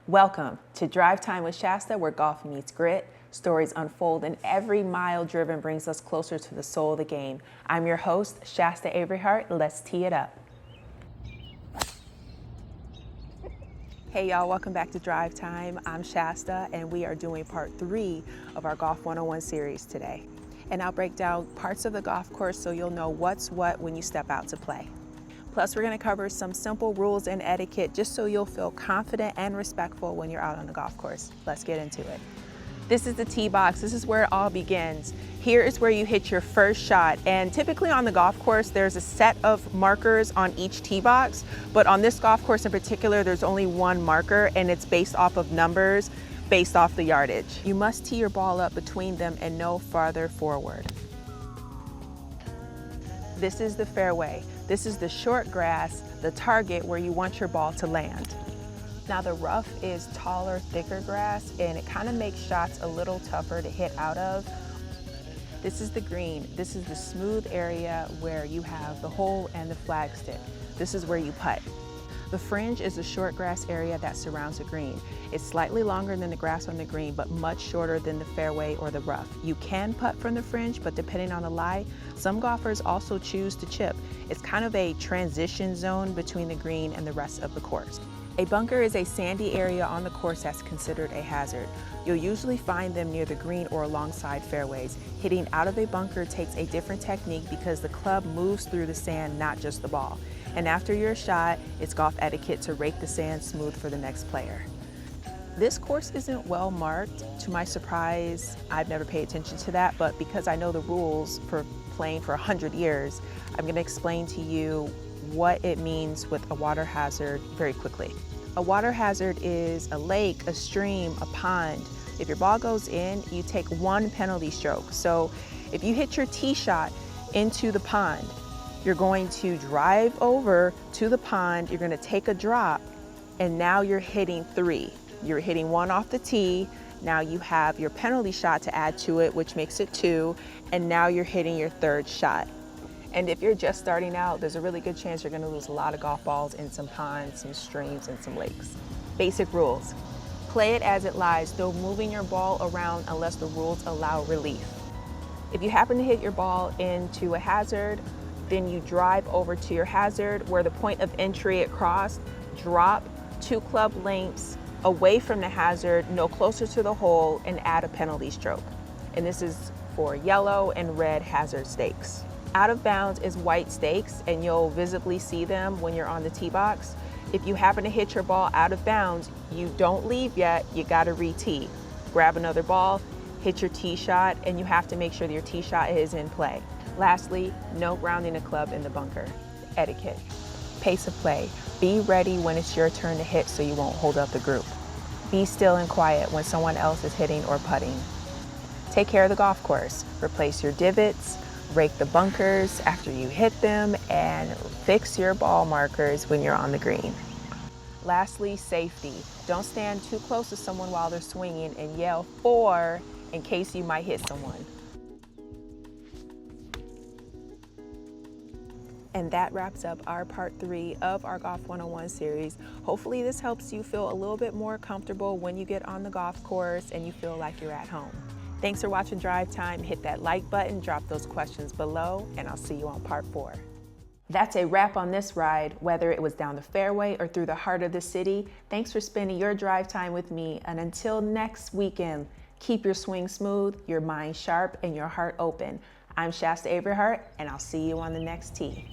Welcome to Drive Time with Shasta, where golf meets grit, stories unfold, and every mile driven brings us closer to the soul of the game. I'm your host, Shasta Averyhart. Let's tee it up. Hey y'all, welcome back to Drive Time. I'm Shasta, and we are doing part 3 of our Golf 101 series today. And I'll break down parts of the golf course so you'll know what's what when you step out to play. Plus, we're going to cover some simple rules and etiquette just so you'll feel confident and respectful when you're out on the golf course. Let's get into it. This is the tee box. This is where it all begins. Here is where you hit your first shot. And typically on the golf course, there's a set of markers on each tee box. But on this golf course in particular, there's only one marker, and it's based off of numbers, based off the yardage. You must tee your ball up between them and no farther forward. This is the fairway. This is the short grass, the target where you want your ball to land. Now the rough is taller, thicker grass, and it kind of makes shots a little tougher to hit out of. This is the green. This is the smooth area where you have the hole and the flagstick. This is where you putt. The fringe is the short grass area that surrounds the green. It's slightly longer than the grass on the green, but much shorter than the fairway or the rough. You can putt from the fringe, but depending on the lie, some golfers also choose to chip. It's kind of a transition zone between the green and the rest of the course. A bunker is a sandy area on the course that's considered a hazard. You'll usually find them near the green or alongside fairways. Hitting out of a bunker takes a different technique because the club moves through the sand, not just the ball. And after your shot, it's golf etiquette to rake the sand smooth for the next player. This course isn't well marked. To my surprise, I've never paid attention to that, but because I know the rules for playing for 100 years, I'm going to explain to you what it means with a water hazard very quickly. A water hazard is a lake, a stream, a pond. If your ball goes in, you take one penalty stroke. So if you hit your tee shot into the pond, you're going to drive over to the pond, you're going to take a drop, and now you're hitting 3. You're hitting 1 off the tee, now you have your penalty shot to add to it, which makes it 2, and now you're hitting your 3rd shot. And if you're just starting out, there's a really good chance you're going to lose a lot of golf balls in some ponds, some streams, and some lakes. Basic rules. Play it as it lies, no moving your ball around unless the rules allow relief. If you happen to hit your ball into a hazard, then you drive over to your hazard where the point of entry it crossed, drop 2 club lengths away from the hazard, no closer to the hole, and add a penalty stroke. And this is for yellow and red hazard stakes. Out of bounds is white stakes, and you'll visibly see them when you're on the tee box. If you happen to hit your ball out of bounds, you don't leave yet, you gotta re-tee. Grab another ball, hit your tee shot, and you have to make sure that your tee shot is in play. Lastly, no grounding a club in the bunker. Etiquette. Pace of play. Be ready when it's your turn to hit so you won't hold up the group. Be still and quiet when someone else is hitting or putting. Take care of the golf course. Replace your divots, rake the bunkers after you hit them, and fix your ball markers when you're on the green. Lastly, safety. Don't stand too close to someone while they're swinging and yell "4" in case you might hit someone. And that wraps up our part 3 of our Golf 101 series. Hopefully this helps you feel a little bit more comfortable when you get on the golf course and you feel like you're at home. Thanks for watching Drive Time. Hit that like button, drop those questions below, and I'll see you on part 4. That's a wrap on this ride, whether it was down the fairway or through the heart of the city. Thanks for spending your drive time with me, and until next weekend, keep your swing smooth, your mind sharp, and your heart open. I'm Shasta Averyhart, and I'll see you on the next tee.